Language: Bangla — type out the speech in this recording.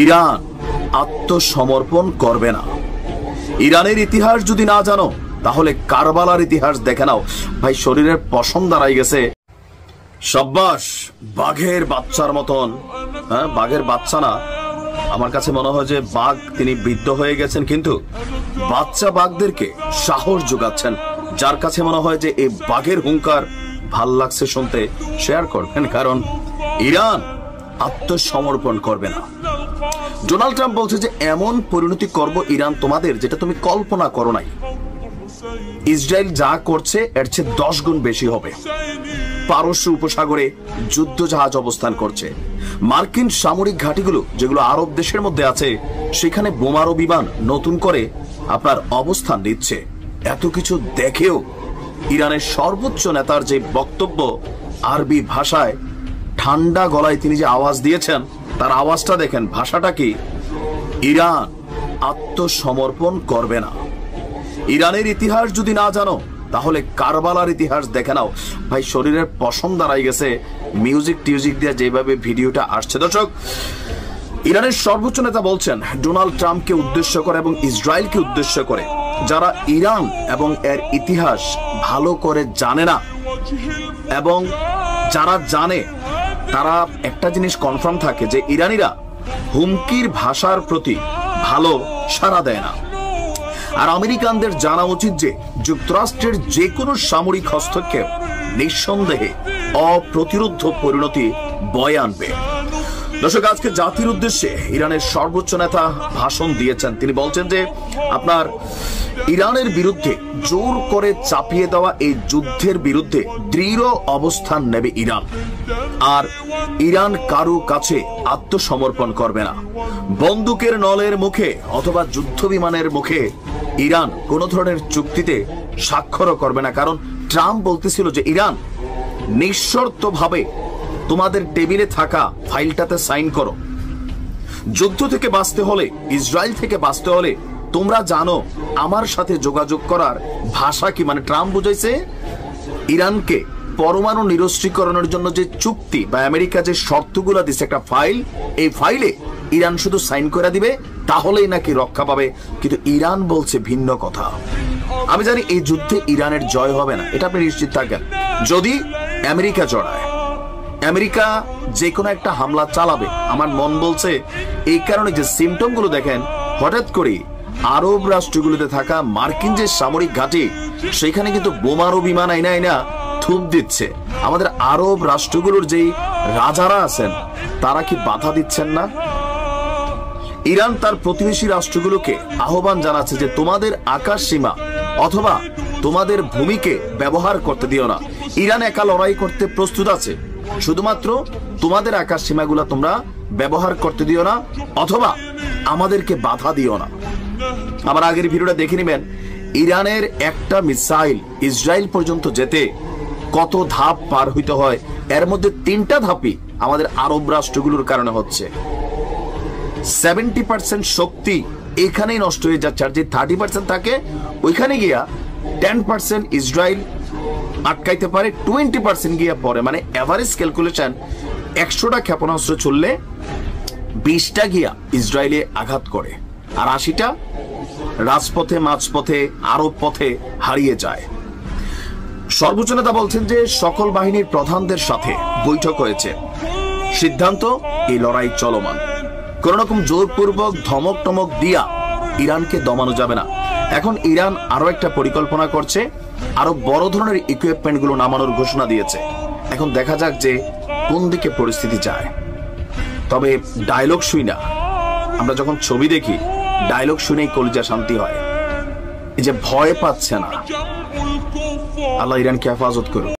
ইরান আত্মসমর্পণ করবে না। ইরানের ইতিহাস যদি না জানো তাহলে কারবালার ইতিহাস দেখে নাও। ভাই শরীরের পশম দাঁড়াই গেছে। সাব্বাস, বাঘের বাচ্চার মতন। বাঘের বাচ্চা না, আমার কাছে মনে হয় যে বাঘ তিনি বৃদ্ধ হয়ে গেছেন, কিন্তু বাচ্চা বাঘদেরকে সাহস যোগাচ্ছেন। যার কাছে মনে হয় যে এই বাঘের হুঙ্কার ভাল লাগছে শুনতে, শেয়ার করবেন, কারণ ইরান আত্মসমর্পণ করবে না। ডোনাল্ড ট্রাম্প বলছে যে এমন পরিণতি করব ইরান তোমাদের যেটা তুমি কল্পনা করো নাই। ইসরায়েল যা করছে এর চেয়ে 10 গুণ বেশি হবে। পারস্য উপসাগরে যুদ্ধ জাহাজ অবস্থান করছে। মার্কিন সামরিক ঘাঁটিগুলো যেগুলো আরব দেশের মধ্যে আছে সেখানে বোমারু বিমান নতুন করে আপনার অবস্থান নিচ্ছে। এত কিছু দেখেও ইরানের সর্বোচ্চ নেতার যে বক্তব্য, আরবি ভাষায় ঠান্ডা গলায় তিনি যে আওয়াজ দিয়েছেন, তার আওয়াজটা দেখেন, ভাষাটা কি? ইরান আত্মসমর্পণ করবে না। ইরানের ইতিহাস যদি না জানো তাহলে কারবালার ইতিহাস দেখে নাও। ভাই শরীরের পশম দাঁড়াই গেছে মিউজিক টিউজিক দিয়ে যেভাবে ভিডিওটা আসছে। দর্শক, ইরানের সর্বোচ্চ নেতা বলছেন ডোনাল্ড ট্রাম্পকে উদ্দেশ্য করে এবং ইসরায়েলকে উদ্দেশ্য করে, যারা ইরান এবং এর ইতিহাস ভালো করে জানে না এবং যারা জানে তারা একটা জিনিস কনফার্ম থাকে যে ইরানিরা হুমকির ভাষার প্রতি ভালো সাড়া দেয় না। আর আমেরিকানদের জানা উচিত যে যুক্তরাষ্ট্রের যে কোনো সামরিক হস্তক্ষেপ নিঃসন্দেহে অপ্রতিরোধ্য পরিণতি বয়ে আনবে। দর্শক, আজকে জাতির উদ্দেশ্যে ইরানের সর্বোচ্চ নেতা ভাষণ দিয়েছেন। তিনি বলছেন যে আপনার ইরানের বিরুদ্ধে জোর করে চাপিয়ে দেওয়া এই যুদ্ধের বিরুদ্ধে দৃঢ় অবস্থান নেবে ইরান, আর ইরান কারো কাছে আত্মসমর্পণ করবে না। বন্দুকের নলের মুখে অথবা যুদ্ধ বিমানের মুখে ইরান কোন ধরনের চুক্তিতে স্বাক্ষরও করবে না, কারণ ট্রাম্প বলতেছিল যে ইরান নিঃশর্তভাবে তোমাদের টেবিলে থাকা ফাইলটাতে সাইন করো। যুদ্ধ থেকে বাঁচতে হলে, ইসরায়েল থেকে বাঁচতে হলে তোমরা জানো আমার সাথে যোগাযোগ করার ভাষা কি। মানে ট্রাম্প বুঝাইছে ইরানকে পরমাণু নিরস্ত্রীকরণের জন্য যে চুক্তি বা আমেরিকা যে শর্তগুলো দিচ্ছে, একটা ফাইল, এই ফাইলে ইরান শুধু সাইন করে দিবে তাহলেই নাকি রক্ষা পাবে। কিন্তু ইরান বলছে ভিন্ন কথা। আমি জানি এই যুদ্ধে ইরানের জয় হবে না, এটা আপনি নিশ্চিত থাকেন। যদি আমেরিকা জড়ায়, আমেরিকা যে কোনো একটা হামলা চালাবে, আমার মন বলছে এই কারণে যে সিমটম গুলো দেখেন, হঠাৎ করে আরব রাষ্ট্রগুলোতে থাকা মার্কিন যে সামরিক ঘাঁটি সেখানে কিন্তু বোমারু বিমান আইনা থুপ দিচ্ছে। আমাদের আরব রাষ্ট্রগুলোর যেই রাজারা আছেন তারা কি বাধা দিচ্ছেন না? ইরান তার প্রতিবেশী রাষ্ট্রগুলোকে আহ্বান জানাচ্ছে যে তোমাদের আকাশ সীমা অথবা তোমাদের ভূমিকে ব্যবহার করতে দিও না। ইরান একা লড়াই করতে প্রস্তুত আছে, শুধুমাত্র তোমাদের আকাশ সীমাগুলো তোমরা ব্যবহার করতে দিও না অথবা আমাদেরকে বাধা দিও না। আমার আগের ভিডিওটা দেখে নেবেন, ইরানের একটা মিসাইল ইসরায়েল পর্যন্ত যেতে কত ধাপ পার হইতে হয়, এর মধ্যে 3টা ধাপই আমাদের আরব রাষ্ট্রগুলোর কারণে হচ্ছে। 70% শক্তি এখানেই নষ্ট হয়ে যাচ্ছে, আর যে 30% থাকে ওইখানে গিয়া 10% ইসরায়েল আটকাইতে পারে, 20% গিয়া পরে। মানে এভারেজ ক্যালকুলেশন 100টা ক্ষেপণাস্ত্র চললে 20টা গিয়া ইসরায়েলে আঘাত করে, আর 80টা রাজপথে, মাঝপথে, আরব পথে হারিয়ে যায়। সর্বোচ্চ নেতা বলছেন যে সকল বাহিনীর প্রধানদের সাথে বৈঠক হয়েছে, সিদ্ধান্ত এই লড়াই চলমান। কোন রকম জোরপূর্বক ধমক টমক দিয়া ইরানকে দমানো যাবে না। এখন ইরান আরো একটা পরিকল্পনা করছে, আরো বড় ধরনের ইকুইপমেন্ট গুলো নামানোর ঘোষণা দিয়েছে। এখন দেখা যাক যে কোন দিকে পরিস্থিতি যায়। তবে ডায়লগ শুই না, আমরা যখন ছবি দেখি ডায়লগ শুনেই কলিজা শান্তি হয়। এই যে ভয় পাচ্ছে না, আল্লাহ ইরানকে হেফাজত করুন।